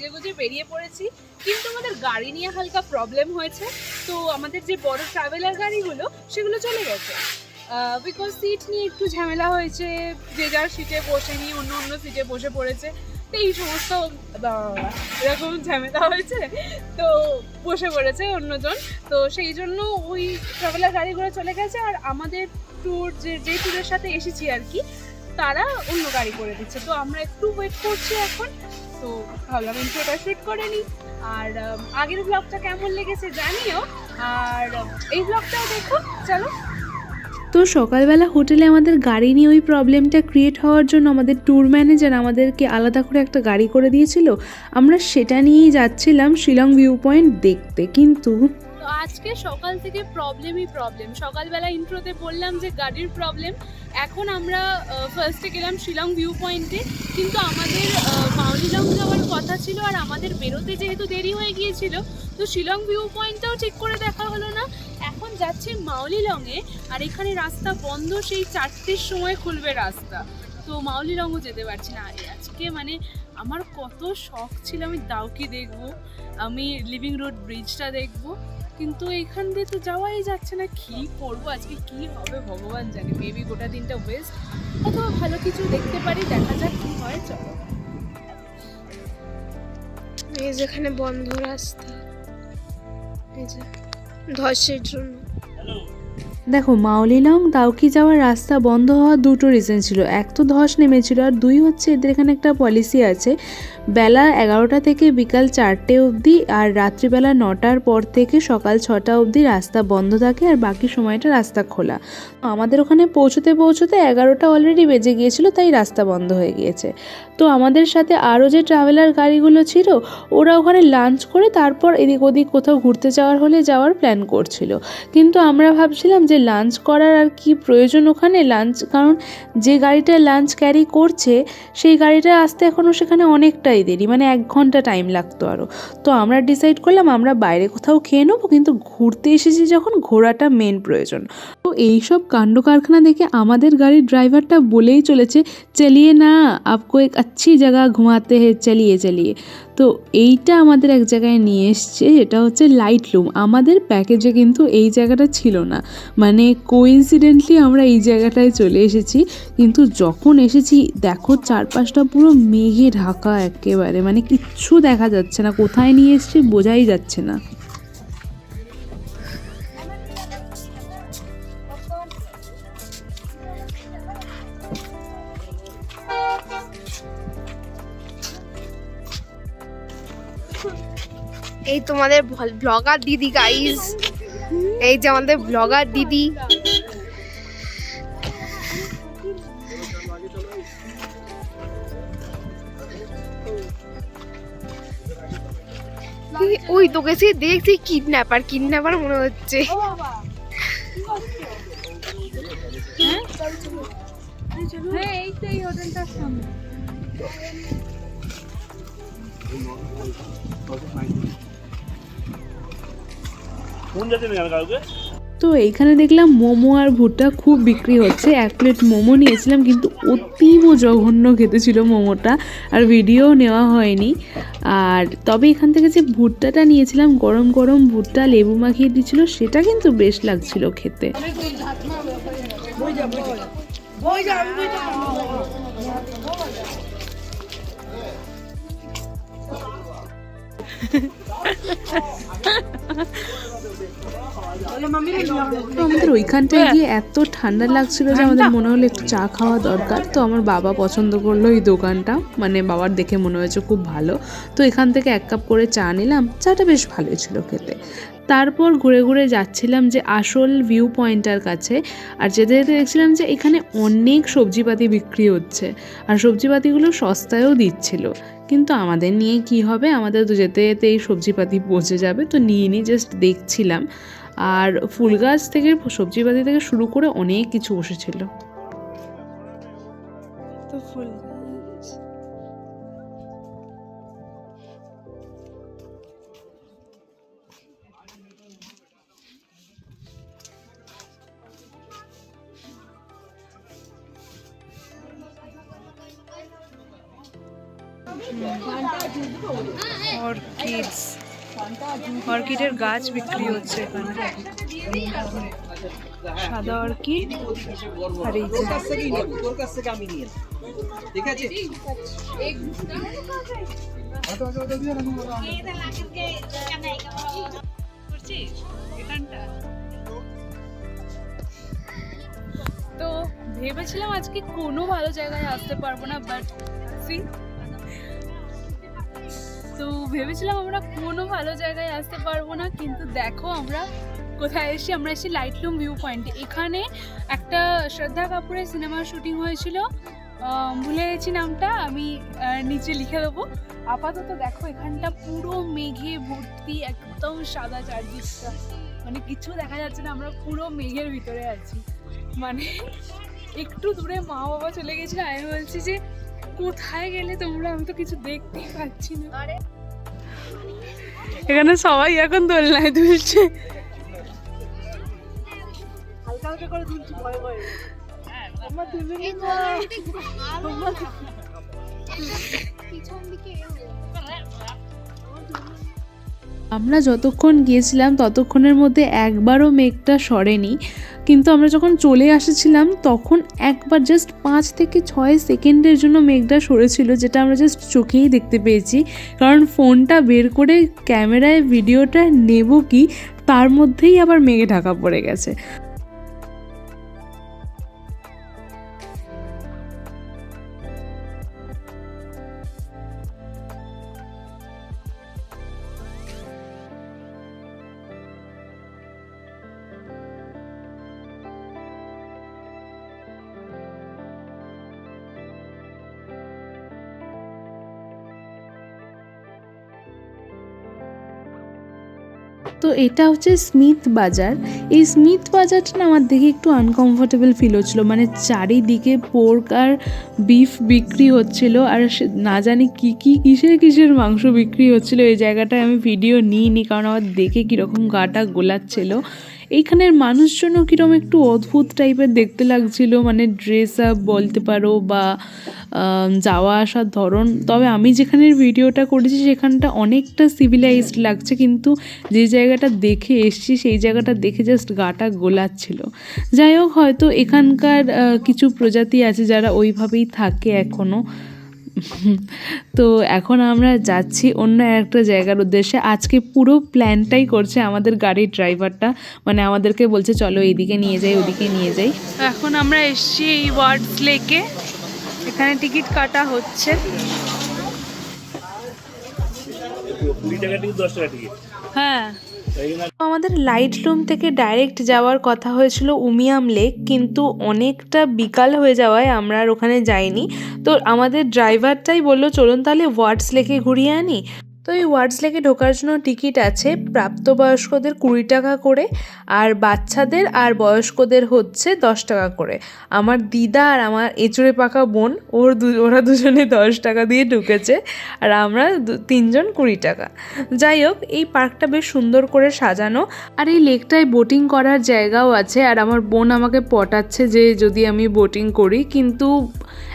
সেজেগুজে বেরিয়ে পড়েছি, কিন্তু আমাদের গাড়ি নিয়ে হালকা প্রবলেম হয়েছে। তো আমাদের যে বড় ট্রাভেলার গাড়িগুলো সেগুলো চলে গেছে, বিকজ সিট নিয়ে একটু ঝামেলা হয়েছে, যে যার সিটে বসে নিয়ে অন্য অন্য সিটে বসে পড়েছে। তো এই সমস্ত এরকম ঝামেলা হয়েছে, তো বসে পড়েছে অন্যজন। তো সেই জন্য ওই ট্রাভেলার গাড়িগুলো চলে গেছে, আর আমাদের ট্যুর যে ট্যুরের সাথে এসেছি আর কি, তারা অন্য গাড়ি করে দিচ্ছে। তো আমরা একটু ওয়েট করছি এখন। তো ভাবলাম ইন্ট্রোটা শ্যুট করে নিই, আর আগের ব্লগটা কেমন লেগেছে জানিও, আর এই ব্লগটাও দেখো। চলো। তো সকালবেলা হোটেলে আমাদের গাড়ি নিয়ে ওই প্রবলেমটা ক্রিয়েট হওয়ার জন্য আমাদের ট্যুর ম্যানেজার আমাদেরকে আলাদা করে একটা গাড়ি করে দিয়েছিল। আমরা সেটা নিয়েই যাচ্ছিলাম শিলং ভিউ পয়েন্ট দেখতে, কিন্তু তো আজকে সকাল থেকে প্রবলেমই প্রবলেম। সকালবেলা ইন্ট্রোতে বললাম যে গাড়ির প্রবলেম। এখন আমরা ফার্স্টে গেলাম শিলং ভিউ পয়েন্টে, কিন্তু আমাদের মাউলিলং যাওয়ার কথা ছিল, আর আমাদের বেরোতে যেহেতু দেরি হয়ে গিয়েছিল, তো শিলং ভিউ পয়েন্টটাও ঠিক করে দেখা হলো না। এখন যাচ্ছি মাউলিলংয়ে, আর এখানে রাস্তা বন্ধ, সেই 4টের সময় খুলবে রাস্তা। তো মাউলিলংও যেতে পারছি না। আজকে মানে আমার কত শখ ছিল আমি দাউকি দেখবো, আমি লিভিং রোড ব্রিজটা দেখবো, কিন্তু এখান দিয়ে তো যাওয়াই যাচ্ছে না। কি করবো আজকে, কি হবে ভগবান জানে। মেবি গোটা দিনটা ওয়েস্ট, অথবা ভালো কিছু দেখতে পারি, দেখা যাক কি হয়। চলো। এই যেখানে বন্ধ রাস্তা, এই যে ধসের জন্য। দেখো মাউলিলং দাউকি যাওয়ার রাস্তা বন্ধ হওয়ার দুটো রিজন ছিল। এক তো ধস নেমেছিল, আর দুই হচ্ছে এদের এখানে একটা পলিসি আছে, বেলা 11টা থেকে বিকাল 4টে অবধি, আর রাত্রিবেলা 9টার পর থেকে সকাল 6টা অবধি রাস্তা বন্ধ থাকে, আর বাকি সময়টা রাস্তা খোলা। আমাদের ওখানে পৌঁছতে পৌঁছতে 11টা অলরেডি বেজে গিয়েছিল, তাই রাস্তা বন্ধ হয়ে গিয়েছে। তো আমাদের সাথে আরও যে ট্রাভেলার গাড়িগুলো ছিল, ওরা ওখানে লাঞ্চ করে তারপর এদিক ওদিক কোথাও ঘুরতে যাওয়ার হলে যাওয়ার প্ল্যান করছিল। কিন্তু আমরা ভাবছিলাম যে লাঞ্চ করার আর কি প্রয়োজন ওখানে লাঞ্চ, কারণ যে গাড়িটা লাঞ্চ ক্যারি করছে সেই গাড়িটা আসতে এখনও সেখানে অনেকটাই দেরি, মানে 1 ঘন্টা টাইম লাগতো আরও। তো আমরা ডিসাইড করলাম আমরা বাইরে কোথাও খেয়ে নেবো, কিন্তু ঘুরতে এসেছি যখন ঘোরাটা মেন প্রয়োজন। তো এইসব কাণ্ড কারখানা দেখে আমাদের গাড়ির ড্রাইভারটা বলেই চলেছে, চলিয়ে না আপকো এক আচ্ছি জায়গা ঘুমাতে হে, চলিয়ে চলিয়ে। তো এইটা আমাদের এক জায়গায় নিয়ে এসছে, যেটা হচ্ছে লাইটলুম। আমাদের প্যাকেজে কিন্তু এই জায়গাটা ছিল না, মানে কোইন্সিডেন্টলি আমরা এই জায়গাটায় চলে এসেছি। কিন্তু যখন এসেছি দেখো চারপাশটা পুরো মেঘে ঢাকা একেবারে, মানে কিচ্ছু দেখা যাচ্ছে না, কোথায় নিয়ে এসছি বোঝাই যাচ্ছে না। এই তোমাদের ব্লগার দিদি গাইস, এই যে আমাদের ব্লগার দিদি। ওই তোকে সে দেখছি কিডন্যাপার মনে হচ্ছে। হ্যাঁ, এই তো এই হোটেলটার সামনে। তো এইখানে দেখলাম মোমো আর ভুট্টা খুব বিক্রি হচ্ছে। 1 প্লেট মোমো নিয়েছিলাম, কিন্তু অতীব জঘন্য খেতে ছিল মোমোটা, আর ভিডিও নেওয়া হয়নি। আর তবে এখান থেকে যে ভুট্টাটা নিয়েছিলাম, গরম গরম ভুট্টা লেবু মাখিয়ে দিচ্ছিল, সেটা কিন্তু বেশ লাগছিল খেতে। তো আমাদের ওইখানটায় গিয়ে এত ঠান্ডা লাগছিল যে আমাদের মনে হলো একটু চা খাওয়া দরকার। তো আমার বাবা পছন্দ করলো এই দোকানটা, মানে বাবার দেখে মনে হয়েছে খুব ভালো। তো এখান থেকে 1 কাপ করে চা নিলাম, চাটা বেশ ভালোই ছিল খেতে। তারপর ঘুরে ঘুরে যাচ্ছিলাম যে আসল ভিউ পয়েন্টটার কাছে, আর যেতে যেতে দেখছিলাম যে এখানে অনেক সবজিপাতি বিক্রি হচ্ছে, আর সবজিপাতিগুলো সস্তায়ও দিচ্ছিল। কিন্তু আমাদের নিয়ে কি হবে, আমাদের তো যেতে যেতে এই সবজিপাতি পচে যাবে, তো নিয়ে জাস্ট দেখছিলাম। আর ফুল গাছ থেকে সবজিপাতি থেকে শুরু করে অনেক কিছু বসেছিল। তো ফুল অর্কিডস, অর্কিডের গাছ বিক্রি হচ্ছে এখানে। সাদা অর্কিড আর এই যে ঠিক আছে। তো ভেবেছিলাম আজকে কোনো ভালো জায়গায় আসতে পারবো না, বাট তো ভেবেছিলাম আমরা কোনো ভালো জায়গায় আসতে পারবো না, কিন্তু দেখো আমরা কোথায় এসেছি। আমরা এসেছি লাইটলুম ভিউ পয়েন্টে। এখানে একটা শ্রদ্ধা কাপুরের সিনেমার শুটিং হয়েছিল, ভুলে গেছি নামটা, আমি নিচে লিখে দেবো। আপাতত দেখো এখানটা পুরো মেঘে ভর্তি, একদম সাদা চারদিকটা, মানে কিছু দেখা যাচ্ছে না, আমরা পুরো মেঘের ভিতরে আছি। মানে একটু দূরে মা বাবা চলে গেছিল, আমি বলছি যে কোথায় গেলে তোমরা, আমি তো কিছু দেখতেই পাচ্ছি না। এখানে সবাই এখন দোলনায় দুলছে, হালকা হালকা করে দুলছি, ভয় ভয়। আমরা যতক্ষণ গিয়েছিলাম ততক্ষণের মধ্যে একবারও মেঘটা সরেনি, কিন্তু আমরা যখন চলে আসছিলাম তখন একবার জাস্ট 5 থেকে 6 সেকেন্ডের জন্য মেঘটা সরেছিল, যেটা আমরা জাস্ট চোখেই দেখতে পেয়েছি। কারণ ফোনটা বের করে ক্যামেরায় ভিডিওটা নেব কি, তার মধ্যেই আবার মেঘে ঢাকা পড়ে গেছে। তো এটা হচ্ছে স্মিথ বাজার। এই স্মিথ বাজারটা না আমার দেখে একটু আনকমফোর্টেবল ফিল হচ্ছিলো, মানে চারিদিকে পোর্ক আর বিফ বিক্রি হচ্ছিল, আর না জানি কিসের মাংস বিক্রি হচ্ছিল। এই জায়গাটায় আমি ভিডিও নিইনি কারণ আমার দেখে কীরকম গাটা গোলাচ্ছিল। এইখানের মানুষজনও কীরকম একটু অদ্ভুত টাইপের দেখতে লাগছিল, মানে ড্রেস আপ বলতে পারো বা যাওয়া আসার ধরন। তবে আমি যেখানের ভিডিওটা করেছি সেখানটা অনেকটা সিভিলাইজড লাগছে, কিন্তু যে জায়গাটা দেখে এসছি সেই জায়গাটা দেখে জাস্ট গাটা গোলাচ্ছিল। যাই হোক, হয়তো এখানকার কিছু প্রজাতি আছে যারা ওইভাবেই থাকে এখনও। তো এখন আমরা যাচ্ছি অন্য একটা জায়গার উদ্দেশ্যে। আজকে পুরো প্ল্যানটাই করছে আমাদের গাড়ির ড্রাইভারটা, মানে আমাদেরকে বলছে চলো এইদিকে নিয়ে যাই ওদিকে নিয়ে যাই। এখন আমরা এসছি এই ওয়ার্ডস লেকে, এখানে টিকিট কাটা হচ্ছে। হ্যাঁ, আমাদের লাইটলুম থেকে ডাইরেক্ট যাওয়ার কথা হয়েছিল উমিয়াম লেক, কিন্তু অনেকটা বিকাল হয়ে যাওয়ায় আমরা আর ওখানে যাইনি। তো আমাদের ড্রাইভারটাই বললো চলুন তাহলে ওয়ার্ডস লেকে ঘুরিয়ে আনি। তো এই ওয়ার্ডস লেকে ঢোকার জন্য টিকিট আছে প্রাপ্তবয়স্কদের 20 টাকা করে, আর বাচ্চাদের আর বয়স্কদের হচ্ছে 10 টাকা করে। আমার দিদা আর আমার এঁচড়ে পাকা বোন ওরা দুজনে 10 টাকা দিয়ে ঢুকেছে, আর আমরা 3 জন 20 টাকা। যাই হোক, এই পার্কটা বেশ সুন্দর করে সাজানো, আর এই লেকটায় বোটিং করার জায়গাও আছে। আর আমার বোন আমাকে পটাচ্ছে যে যদি আমি বোটিং করি, কিন্তু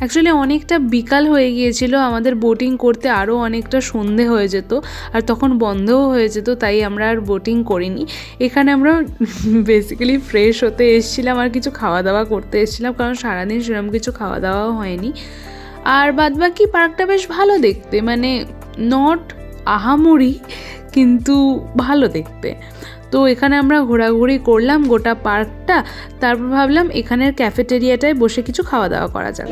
অ্যাকচুয়ালি অনেকটা বিকাল হয়ে গিয়েছিল, আমাদের বোটিং করতে আরও অনেকটা সন্ধে হয়ে যেত, আর তখন বন্ধও হয়ে যেত, তাই আমরা আর বোটিং করিনি। এখানে আমরা বেসিক্যালি ফ্রেশ হতে এসেছিলাম আর কিছু খাওয়া দাওয়া করতে এসেছিলাম, কারণ সারাদিন সেরকম কিছু খাওয়া দাওয়াও হয়নি। আর বাদবাকি পার্কটা বেশ ভালো দেখতে, মানে নট আহামরি কিন্তু ভালো দেখতে। তো এখানে আমরা ঘোরাঘুরি করলাম গোটা পার্কটা, তারপর ভাবলাম এখানের ক্যাফেটেরিয়াটায় বসে কিছু খাওয়া দাওয়া করা যাক।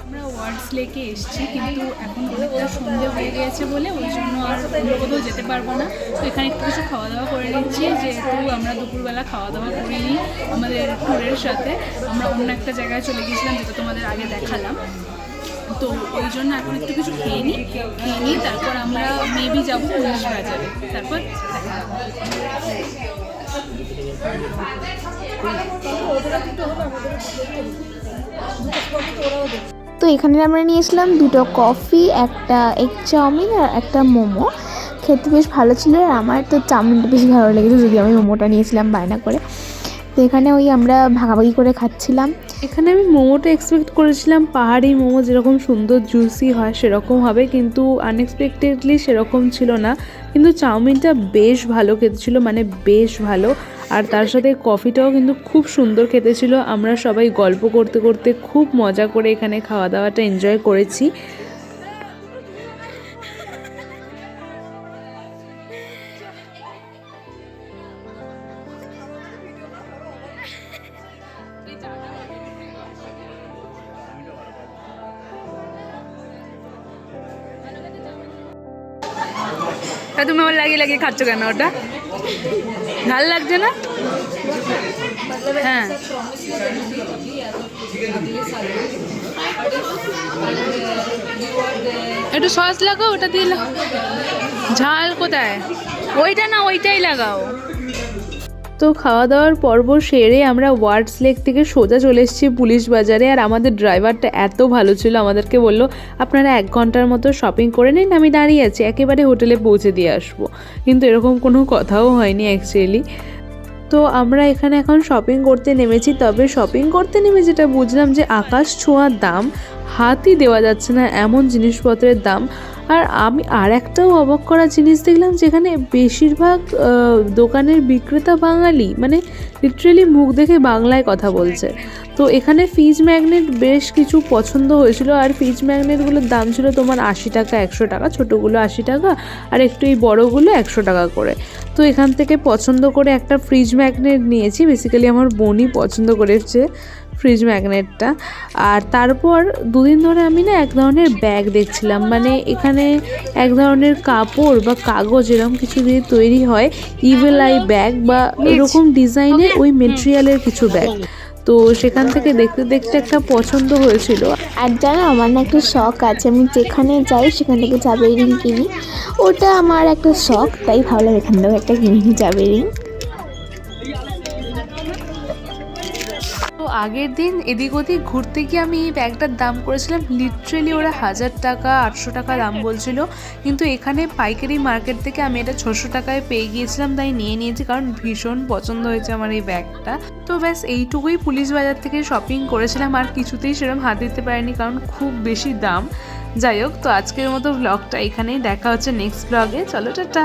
আমরা ওয়ার্ডস লেকে এসেছি, কিন্তু এখন অনেকটা সন্ধে হয়ে গিয়েছে বলে ওই জন্য আর অন্য কোথাও যেতে পারবো না। তো এখানে একটু কিছু খাওয়া দাওয়া করে নিচ্ছি, যেহেতু আমরা দুপুরবেলা খাওয়া দাওয়া করিনি আমাদের ট্যুরের সাথে, আমরা অন্য একটা জায়গায় চলে গিয়েছিলাম যেটা তোমাদের আগে দেখালাম। তো ওই জন্য এখন একটু কিছু খেয়ে নিই, তারপর আমরা মেবি যাবো পুলিশ বাজারে, তারপর তো তো এখানে আমরা নিয়েছিলাম 2টো কফি, একটা এগ চাউমিন আর একটা মোমো। খেতে বেশ ভালো ছিল, আর আমার তো চাউমিনটা বেশি ভালো লেগেছে, যদি আমি মোমোটা নিয়েছিলাম বায়না করে। তো এখানে ওই আমরা ভাগাভাগি করে খাচ্ছিলাম। এখানে আমি মোমোটা এক্সপেক্ট করেছিলাম পাহাড়ি মোমো যেরকম সুন্দর জুসি হয় সেরকম হবে, কিন্তু আনএক্সপেক্টেডলি সেরকম ছিল না। কিন্তু চাউমিনটা বেশ ভালো খেতে ছিল, মানে বেশ ভালো। আর তার সাথে কফিটাও কিন্তু খুব সুন্দর খেতে ছিল। আমরা সবাই গল্প করতে করতে খুব মজা করে এখানে খাওয়া দাওয়াটা এনজয় করেছি। তুমি আমার লাগিয়ে লাগিয়ে খাচ্ছ কেন? ওটা ভাল লাগছে না? হ্যাঁ, একটু সস লাগাও, ওটা দিয়ে ঝাল কোথায়? ওইটা না, ওইটাই লাগাও। তো খাওয়া দাওয়ার পর্ব সেরে আমরা ওয়ার্ডস লেক থেকে সোজা চলে এসেছি পুলিশ বাজারে। আর আমাদের ড্রাইভারটা এত ভালো ছিল, আমাদেরকে বললো আপনারা 1 ঘন্টার মতো শপিং করে নিন, আমি দাঁড়িয়ে আছি, একেবারে হোটেলে পৌঁছে দিয়ে আসবো। কিন্তু এরকম কোনো কথাও হয়নি অ্যাকচুয়ালি। তো আমরা এখানে এখন শপিং করতে নেমেছি। তবে শপিং করতে নেমে যেটা বুঝলাম যে আকাশ ছোঁয়ার দাম, হাতই দেওয়া যাচ্ছে না এমন জিনিসপত্রের দাম। আর আমি আর একটাও অবাক করা জিনিস দেখলাম, যেখানে বেশিরভাগ দোকানের বিক্রেতা বাঙালি, মানে লিটারেলি মুখ দেখে বাংলায় কথা বলছে। তো এখানে ফ্রিজ ম্যাগনেট বেশ কিছু পছন্দ হয়েছিল, আর ফ্রিজ ম্যাগনেটগুলোর দাম ছিল তোমার 80 টাকা, 100 টাকা, ছোটোগুলো 80 টাকা, আর একটু এই বড়োগুলো 100 টাকা করে। তো এখান থেকে পছন্দ করে একটা ফ্রিজ ম্যাগনেট নিয়েছি। বেসিক্যালি আমার বোনই পছন্দ করেছে ফ্রিজ ম্যাগনেটটা। আর তারপর 2 দিন ধরে আমি না এক ধরনের ব্যাগ দেখছিলাম, মানে এখানে এক ধরনের কাপড় বা কাগজ এরকম কিছু দিয়ে তৈরি হয়, ইভিল আই ব্যাগ বা এরকম ডিজাইনের ওই মেটেরিয়ালের কিছু ব্যাগ। তো সেখান থেকে দেখতে দেখতে একটা পছন্দ হয়েছিল। আর জানো, আমার না একটা শখ আছে, আমি যেখানে যাই সেখান থেকে চাবি রিং কিনি। ওটা আমার একটা শখ, তাই ভাবলাম এখান থেকে একটা কিনি চাবি রিং। তো আগের দিন এদিক ওদিক ঘুরতে গিয়ে আমি এই ব্যাগটার দাম করেছিলাম লিটারেলি ওরা 1000 টাকা 800 টাকা দাম বলছিল, কিন্তু এখানে পাইকারি মার্কেট থেকে আমি এটা 600 টাকায় পেয়ে গিয়েছিলাম, তাই নিয়ে নিয়েছি, কারণ ভীষণ পছন্দ হয়েছে আমার এই ব্যাগটা। তো ব্যাস এইটুকুই পুলিশ বাজার থেকে শপিং করেছিলাম, আর কিছুতেই সেরকম হাত দিতে পারিনি কারণ খুব বেশি দাম। যাই হোক, তো আজকের মতো ব্লগটা এখানেই, দেখা হচ্ছে নেক্সট ব্লগে। চলো টাটা।